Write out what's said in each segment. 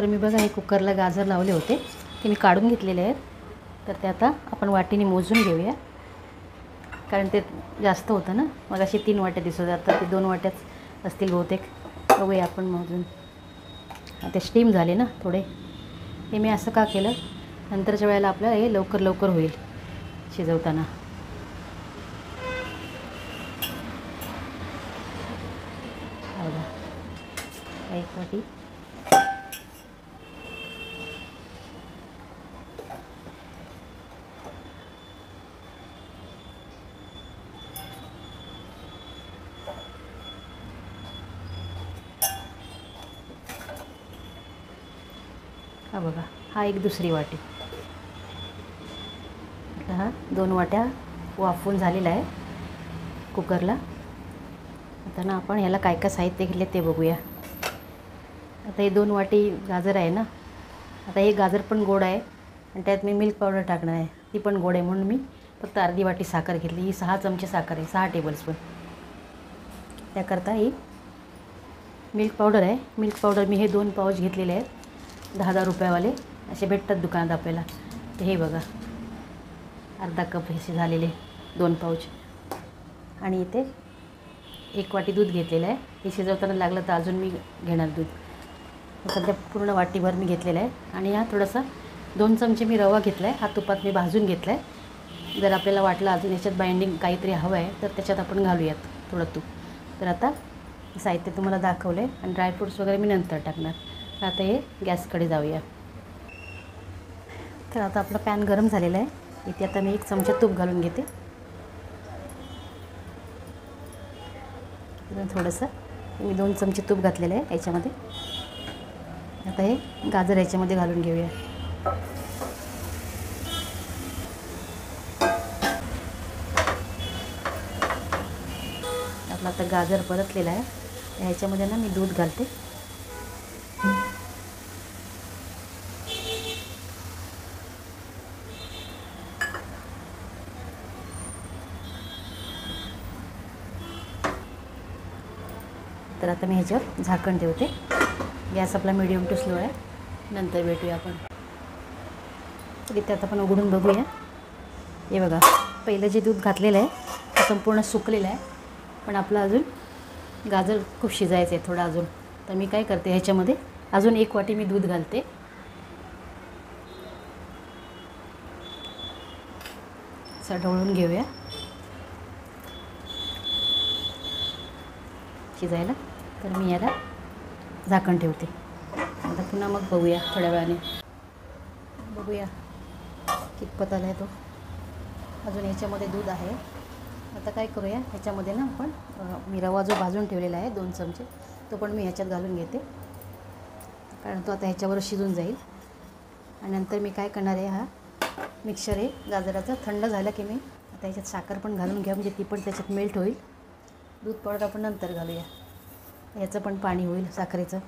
तर मी बघा हे कुकरला गाजर लावले होते ते मी काढून घेतलेले आहेत. तर ते आता आपण वाटीने मोजून घेऊया, कारण ते जास्त होतं ना. मग अशी 3 वाट्या दिसत आहेत, तर ते 2 वाट्याच असतील बहुतेक. बघूया आपण मोजून. ते स्टीम झाले ना थोडे. हे मी असं का केलं, नंतरच्या वेळेला आपल्याला हे लवकर लवकर होईल शिजवताना. बघा 1 वाटी. हा बघा, हा एक दुसरी वाटी. हा 2 वाट्या वाफवून झालेला आहे कुकरला. आता ना आपण ह्याला काय काय साहित्य घेतले ते बघूया. आता हे 2 वाटी गाजर आहे ना. आता हे गाजर पण गोड आहे आणि त्यात मी मिल्क पावडर टाकणार आहे, ती पण गोड आहे. म्हणून मी फक्त अर्धी वाटी साखर घेतली. ही 6 चमचे साखर आहे, 6 टेबलस्पून. त्याकरता ही मिल्क पावडर आहे. मिल्क पावडर मी हे 2 पाऊच घेतलेले आहेत, 10-10 रुपयावाले असे भेटतात दुकानात आपल्याला. तर हे बघा अर्धा कप हे झालेले 2 पाऊच. आणि इथे 1 वाटी दूध घेतलेलं आहे. हे शिजवताना लागलं तर अजून मी घेणार दूध. सध्या पूर्ण वाटीभर मी घेतलेलं आहे. आणि हा थोडासा 2 चमचे मी रवा घेतला आहे, हा तुपात मी भाजून घेतला आहे. जर आपल्याला वाटलं अजून याच्यात बाइंडिंग काहीतरी हवं आहे तर त्याच्यात आपण घालूयात थोडं तूप. तर आता साहित्य तुम्हाला दाखवलं आहे आणि ड्रायफ्रूट्स वगैरे मी नंतर टाकणार. आता हे गॅसकडे जाऊया. तर आता आपला पॅन गरम झालेला आहे. इथे आता मी 1 चमचा तूप घालून घेते. थोडंसं मी 2 चमचे तूप घातलेलं आहे याच्यामध्ये. आता हे गाजर याच्यामध्ये घालून घेऊया. आपला आता गाजर परतलेला आहे. ह्याच्यामध्ये ना मी दूध घालते. तर आता मी ह्याच्यावर झाकण ठेवते. गॅस आपला मीडियम टू स्लो आहे. नंतर भेटूया आपण. तर इथे आता आपण उघडून बघूया. हे बघा, पहिलं जे दूध घातलेलं आहे ते संपूर्ण सुकलेलं आहे, पण आपलं अजून गाजर खूप शिजायचं आहे थोडं अजून. तर मी काय करते, ह्याच्यामध्ये अजून 1 वाटी मी दूध घालते. असं ढवळून घेऊया शिजायला. तर मी याला झाकण ठेवते. आता पुन्हा मग बघूया थोड्या वेळाने. बघूया कितपत आला आहे तो. अजून ह्याच्यामध्ये दूध आहे. आता काय करूया, ह्याच्यामध्ये ना आपण मी रवा जो भाजून ठेवलेला आहे 2 चमचे, तो पण मी ह्याच्यात घालून घेते, कारण तो आता ह्याच्यावर शिजून जाईल. आणि नंतर मी काय करणार आहे, हा मिक्सर आहे गाजराचा थंड झाला की मी आता ह्याच्यात साखर पण घालून घ्या, म्हणजे ती पण त्याच्यात मेल्ट होईल. दूध पावडर आपण नंतर घालूया, याचं पण पाणी होईल साखरेचं.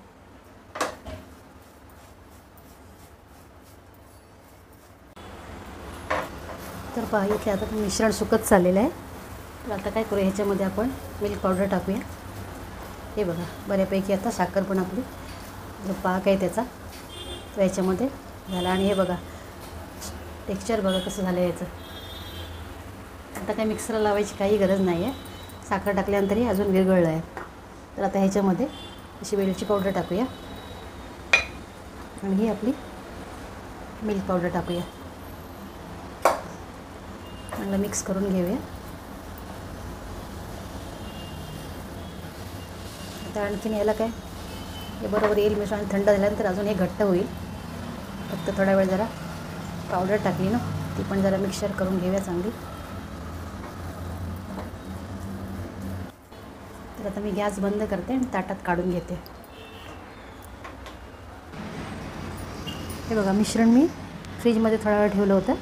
तर पहा इथे आता मिश्रण सुकत चाललेलं आहे. तर आता काय करूया, ह्याच्यामध्ये आपण मिल्क पावडर टाकूया. हे बघा बऱ्यापैकी आता साखर पण आपली जो पाक आहे त्याचा तो याच्यामध्ये झाला. आणि हे बघा टेक्स्चर बघा कसं झालं आहे याचं. आता काय मिक्सरला लावायची काही गरज नाही आहे. साखर टाकल्यानंतरही अजून विरघळलं आहे. तर आता ह्याच्यामध्ये अशी वेलची पावडर टाकूया आणि ही आपली मिल्क पावडर टाकूया. चांगलं मिक्स करून घेऊया. आता आणखीन याला काय हे बरोबर येईल मिश्रण. थंड झाल्यानंतर अजून हे घट्ट होईल. फक्त थोडा वेळ जरा पावडर टाकली ना, ती पण जरा मिक्सर करून घेऊया चांगली. तर आता मी गॅस बंद करते आणि ताटात काढून घेते. हे बघा मिश्रण मी फ्रीजमध्ये थोडा वेळ ठेवलं होतं.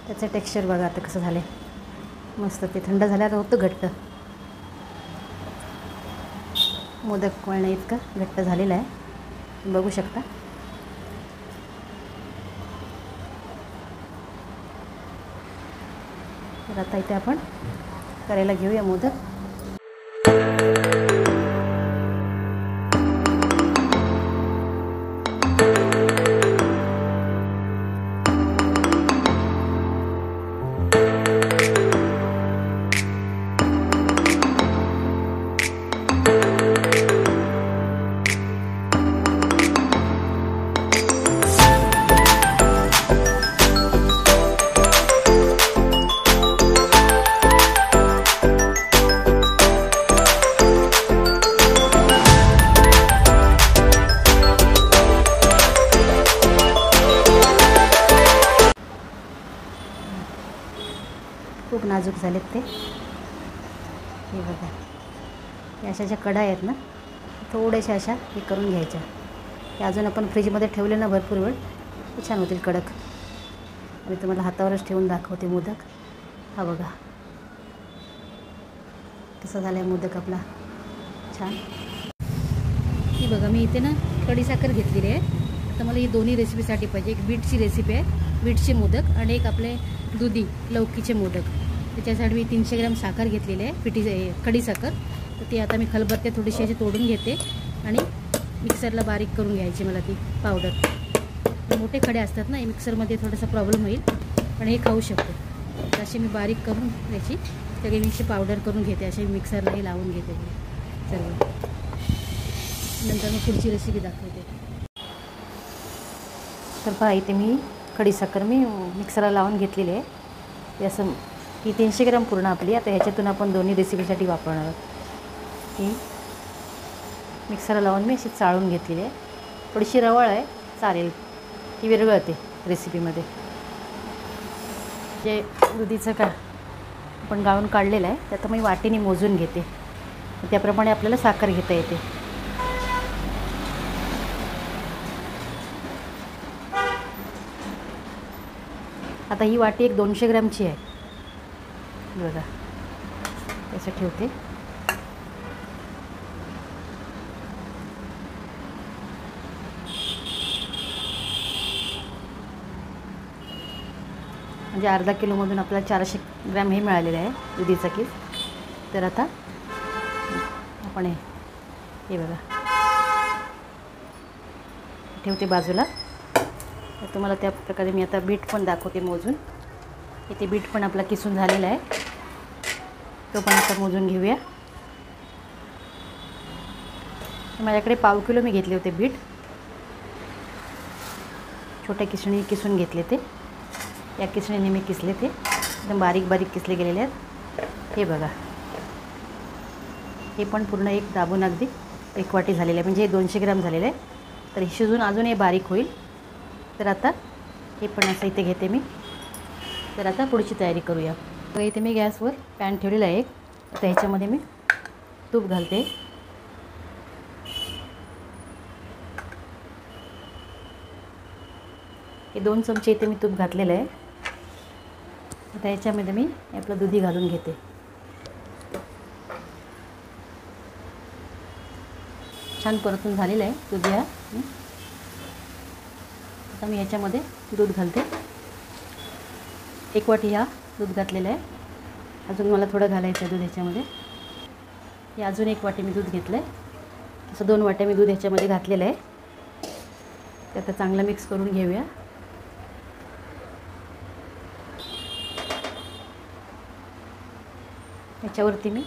त्याचं टेक्स्चर बघा आता कसं झालं आहे. मस्त ते थंड झाल्यावर होतं घट्ट. मोदक वळणं इतकं घट्ट झालेलं आहे, बघू शकता. तर आता इथे आपण करायला घेऊया मोदक. झालेत ते. हे बघा, हे अशा ज्या कडा आहेत ना, थोड्याशा अशा हे करून घ्यायच्या. हे अजून आपण फ्रीजमध्ये ठेवले ना भरपूर वेळ, ते छान होतील कडक. आणि तुम्हाला हातावरच ठेवून दाखवते मोदक. हा बघा कसा झाला आहे मोदक आपला, छान. ही बघा, मी इथे ना खडीसाखर घेतलेली आहे. आता मला ही दोन्ही रेसिपीसाठी पाहिजे. एक बीटची रेसिपी आहे, बीटचे मोदक, आणि एक आपले दुधी लौकीचे मोदक. त्याच्यासाठी मी 300 ग्रॅम साखर घेतलेली आहे, खडीसाखर. तर ती आता मी खलबत्त्यात थोडीशी अशी तोडून घेते आणि मिक्सरला बारीक करून घ्यायची मला ती पावडर. मोठे खडे असतात ना, मिक्सरमध्ये थोडासा प्रॉब्लेम होईल, पण हे खाऊ शकतो. तर अशी मी बारीक करून याची सगळी मिक्स पावडर करून घेते. अशी मिक्सरलाही लावून घेते सर्व. नंतर मग पुढची रेसिपी दाखवते. तर पहा, इथे मी खडीसाखर मी मिक्सरला लावून घेतलेली आहे. हे असं ही 300 ग्रॅम पूर्ण आपली. आता ह्याच्यातून आपण दोन्ही रेसिपीसाठी वापरणार आहोत. ही मिक्सरला लावून मी अशी चाळून घेतलेली आहे. थोडीशी रवाळ आहे, चालेल, ती विरघळते रेसिपीमध्ये. जे दुधीचं का आपण गाळून काढलेलं आहे, त्यात मी वाटीने मोजून घेते. त्याप्रमाणे आपल्याला साखर घेता येते. आता ही वाटी एक 200 ग्रॅमची आहे बघा, तसं ठेवते. म्हणजे अर्धा किलोमधून आपल्याला 400 ग्रॅम हे मिळालेलं आहे दुधीचा किस. तर आता आपण हे बघा ठेवते बाजूला. तर तुम्हाला त्या प्रकारे मी आता बीट पण दाखवते मोजून. इथे बीट पण आपला किसून झालेला आहे, तो पण आता मोजून घेऊया. माझ्याकडे 1/2 किलो मी घेतले होते बीट. छोट्या किसणी किसून घेतले ते. या किसणीने मी किसले ते, एकदम बारीक बारीक किसले गेलेले आहेत. हे बघा, हे पण पूर्ण एक दाबून अगदी 1 वाटी झालेलं आहे. म्हणजे हे 200 ग्रॅम झालेलं आहे. तर हे शिजून अजून हे बारीक होईल. तर आता हे पण असं इथे घेते मी. तर आता पुढची तयारी करूया. तर इथे मी गॅसवर पॅन ठेवलेला आहे एक. आता ह्याच्यामध्ये मी तूप घालते. हे 2 चमचे इथे मी तूप घातलेलं आहे. आता ह्याच्यामध्ये मी आपलं दुधी घालून घेते. छान परतून झालेलं आहे दुधी हा. आता मी ह्याच्यामध्ये दूध घालते. 1 वाटी हा दूध घातलेलं आहे. अजून मला थोडं घालायचं आहे दूध ह्याच्यामध्ये. हे अजून 1 वाटी मी दूध घेतलं आहे. असं 2 वाट्या मी दूध ह्याच्यामध्ये घातलेलं आहे. ते आता चांगलं मिक्स करून घेऊया. ह्याच्यावरती मी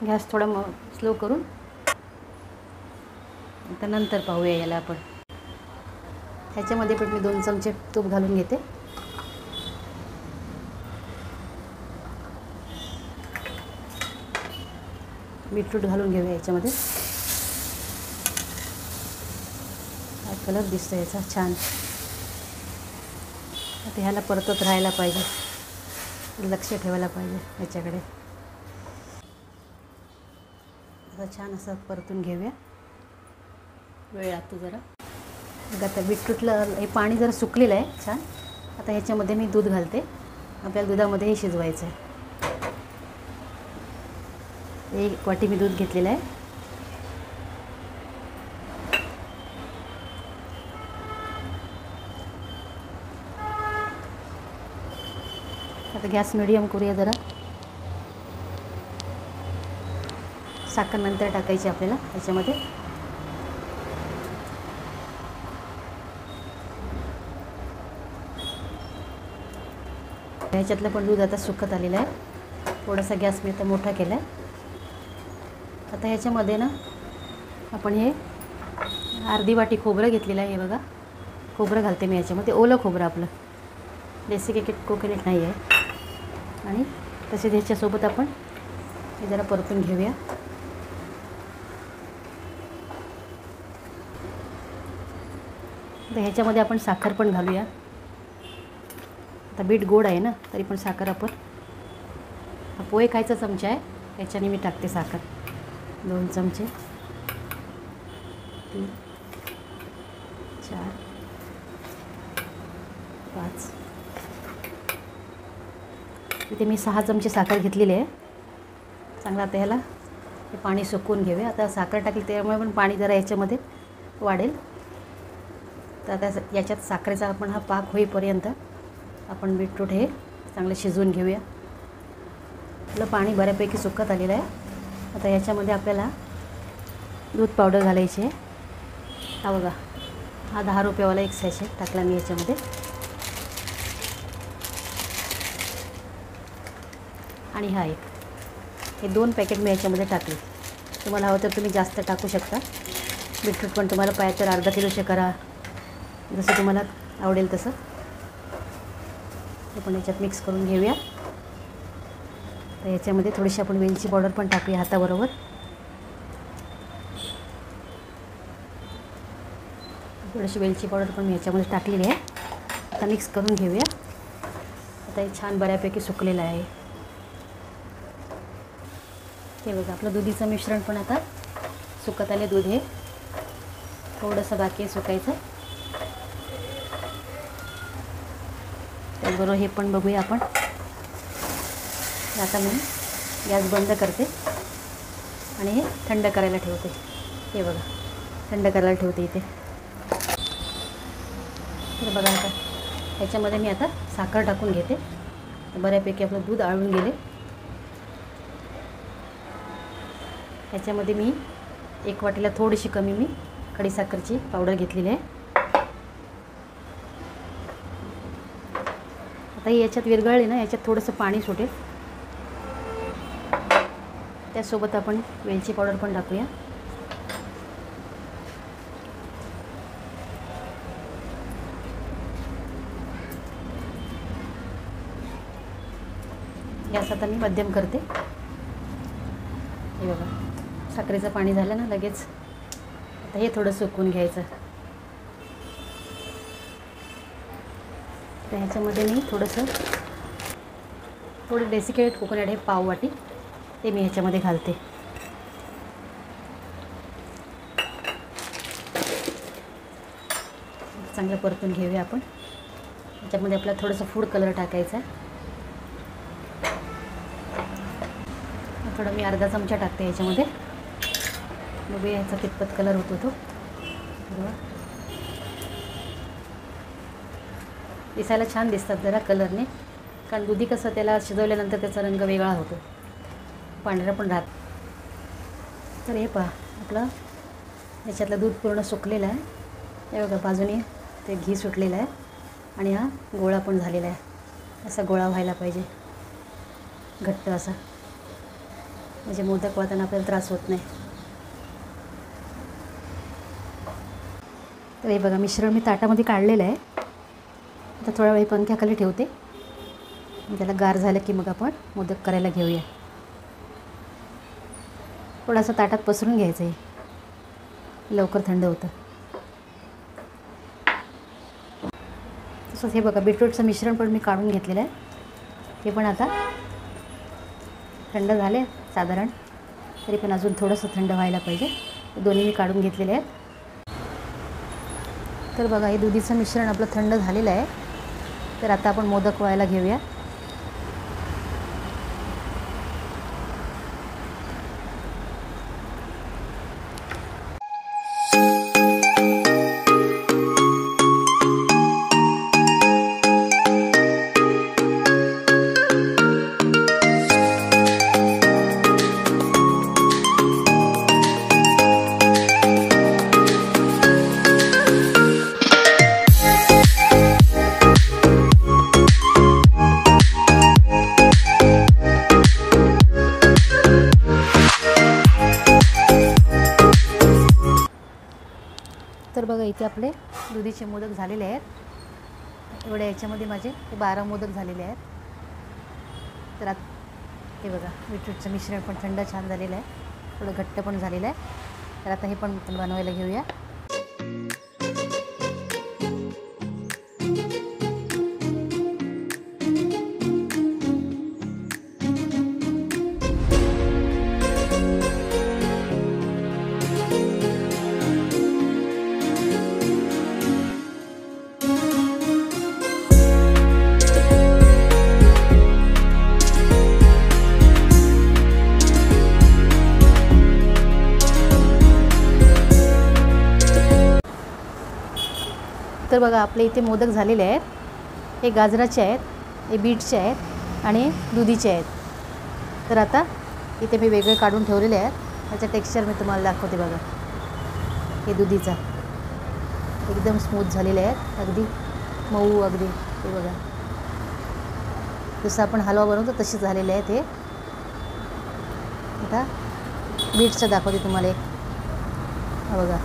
गॅस थोडा स्लो करून आता नंतर पाहूया याला आपण. ह्याच्यामध्ये पण मी 2 चमचे तूप घालून घेते. बीटरूट घालून घेऊया याच्यामध्ये. हा कलर दिसतो याचा छान. आता ह्याला परतत राहायला पाहिजे, लक्ष ठेवायला पाहिजे याच्याकडे. आता छान असं परतून घेऊया. वेळ लागतो जरा. मग आता बीटरूटला हे पाणी जरा सुकलेलं आहे छान. आता ह्याच्यामध्ये मी दूध घालते. आपल्याला दुधामध्ये हे शिजवायचं आहे. 1 वाटी मी दूध घेतलेलं आहे. आता गॅस मिडियम करूया जरा. साखर नंतर टाकायची आपल्याला ह्याच्यामध्ये. ह्याच्यातलं पण दूध आता सुकत आलेलं आहे. थोडासा गॅस मी आता मोठा केला आहे. आता ह्याच्यामध्ये ना आपण हे अर्धी वाटी खोबरं घेतलेलं आहे. हे बघा, खोबरं घालते मी ह्याच्यामध्ये. ओलं खोबरं आपलं, बेसिक कोकोनट नाही आहे. आणि तसेच ह्याच्यासोबत आपण हे जरा परतून घेऊया. तर ह्याच्यामध्ये आपण साखर पण घालूया. आता बीट गोड आहे ना, तरी पण साखर आपण, हा पोहे खायचा चमचा आहे त्याच्याने मी टाकते साखर. 2 चमचे, 3, 4, 5. इथे मी 6 चमचे साखर घेतलेली आहे. चांगला आता ह्याला हे पाणी सुकवून घेऊया. आता साखर टाकली त्यामुळे पण पाणी जरा याच्यामध्ये वाढेल. तर आता याच्यात साखरेचा आपण हा पाक होईपर्यंत आपण बीटरूट हे चांगलं शिजवून घेऊया. आपलं पाणी बऱ्यापैकी सुकत आलेलं आहे. आता याच्यामध्ये आपल्याला दूध पावडर घालायची आहे. हा बघा, हा 10 रुपयावाला एक सॅशे टाकला मी याच्यामध्ये. आणि हा एक, हे 2 पॅकेट मी याच्यामध्ये टाकले. तुम्हाला हवं तर तुम्ही जास्त टाकू शकता. बीटरूट पण तुम्हाला पाहिजे तर अर्धा किलोचे करा, जसं तुम्हाला आवडेल तसं. हे पण याच्यात मिक्स करून घेऊया. तर याच्यामध्ये थोडीशी आपण वेलची पावडर पण टाकूया हाताबरोबर. थोडीशी वेलची पावडर पण मी याच्यामध्ये टाकलेली आहे. आता मिक्स करून घेऊया. आता हे छान बऱ्यापैकी सुकलेलं आहे. हे बघा, आपलं दुधीचं मिश्रण पण आता सुकत आले. दूध हे थोडंसं बाकी आहे सुकायचं. त्याचबरोबर हे पण बघूया आपण. आता मी गॅस बंद करते आणि हे थंड करायला ठेवते. हे बघा, थंड करायला ठेवते इथे. तर बघा आता ह्याच्यामध्ये मी आता साखर टाकून घेते. बऱ्यापैकी आपलं दूध आळून गेले. ह्याच्यामध्ये मी 1 वाटीला थोडीशी कमी मी खडीसाखरची पावडर घेतलेली आहे. आता याच्यात विरघळली ना, याच्यात थोडंसं पाणी सुटेल. त्यासोबत आपण वेलची पावडर पण टाकूया. गॅस आता मी मध्यम करते. हे बघा, साखरेचं पाणी झालं ना लगेच. आता हे थोडं सुकवून घ्यायचं. तर ह्याच्यामध्ये मी थोडं डेसिकेटेड कोकोनट हे पाव वाटी, ते मी ह्याच्यामध्ये घालते. चांगलं परतून घेऊया आपण. ह्याच्यामध्ये आपल्याला थोडंसं फूड कलर टाकायचा आहे. थोडं मी अर्धा चमचा टाकते ह्याच्यामध्ये. मग ह्याचा कितपत कलर होतो तो. दिसायला छान दिसतात जरा कलरने, कारण दुधी कसं त्याला शिजवल्यानंतर त्याचा रंग वेगळा होतो, पांढरा पण राहत. तर हे पहा, आपलं याच्यातलं दूध पूर्ण सुकलेलं आहे. हे बघा, बाजूने ते घी सुटलेलं आहे आणि हा गोळा पण झालेला आहे. असा गोळा व्हायला पाहिजे, घट्ट असा, म्हणजे मोदक वाळताना आपल्याला त्रास होत नाही. तर हे बघा, मिश्रण मी ताटामध्ये काढलेलं आहे. आता थोडा वेळ पंख्याखाली ठेवते. त्याला गार झालं की मग आपण मोदक करायला घेऊया. थोडासा ताटात पसरून घ्यायचं आहे, लवकर थंड होतं. तसंच हे बघा, बीटरूटचं मिश्रण पण मी काढून घेतलेलं आहे. हे पण आता थंड झाले साधारण, तरी पण अजून थोडंसं थंड व्हायला पाहिजे. दोन्ही मी काढून घेतलेले आहेत. तर बघा, हे दुधीचं मिश्रण आपलं थंड झालेलं आहे. तर आता आपण मोदक व्हायला घेऊया. तर बघा, इथे आपले दुधीचे मोदक झालेले आहेत. एवढ्या याच्यामध्ये माझे 12 मोदक झालेले आहेत. तर आता हे बघा, बीटरूटचं मिश्रण पण थंड छान झालेलं आहे, थोडं घट्ट पण झालेलं आहे. तर आता हे पण बनवायला घेऊया. तर बघा आपले इथे मोदक झालेले आहेत. हे गाजराचे आहेत, हे बीटचे आहेत आणि दुधीचे आहेत. तर आता इथे मी वेगळे काढून ठेवलेले आहेत. त्याचं टेक्स्चर मी तुम्हाला दाखवते बघा. हे दुधीचा एकदम स्मूथ झालेले आहेत, अगदी मऊ अगदी. हे बघा जसं आपण हलवा बनवतो तसे झालेले आहेत हे. आता बीटचं दाखवते तुम्हाला एक. हा बघा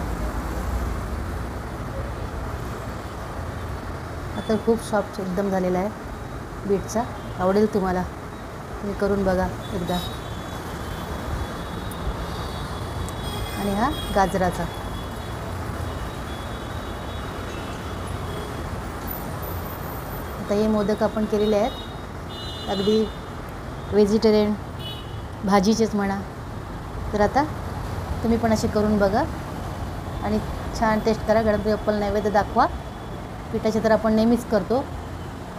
आता खूप सॉफ्ट एकदम झालेला आहे बीटचा. आवडेल तुम्हाला, तुम्ही करून बघा एकदा. आणि हा गाजराचा. आता हे मोदक आपण केलेले आहेत अगदी व्हेजिटेरियन भाजीचेच म्हणा. तर आता तुम्ही पण असे करून बघा आणि छान टेस्ट करा. गणपती बाप्पाला नैवेद्य दाखवा. पिठाचे तर आपण नेहमीच करतो,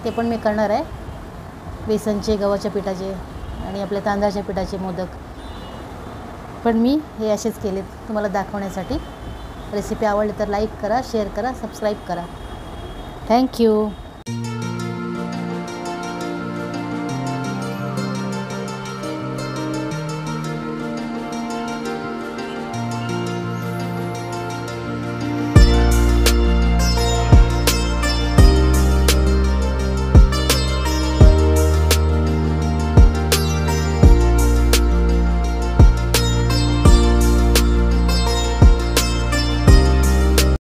ते पण मी करणार आहे. बेसनचे, गव्हाच्या पिठाचे आणि आपल्या तांदळाच्या पिठाचे मोदक पण मी हे असेच केलेत तुम्हाला दाखवण्यासाठी. रेसिपी आवडली तर लाईक करा, शेअर करा, सबस्क्राईब करा. थँक्यू.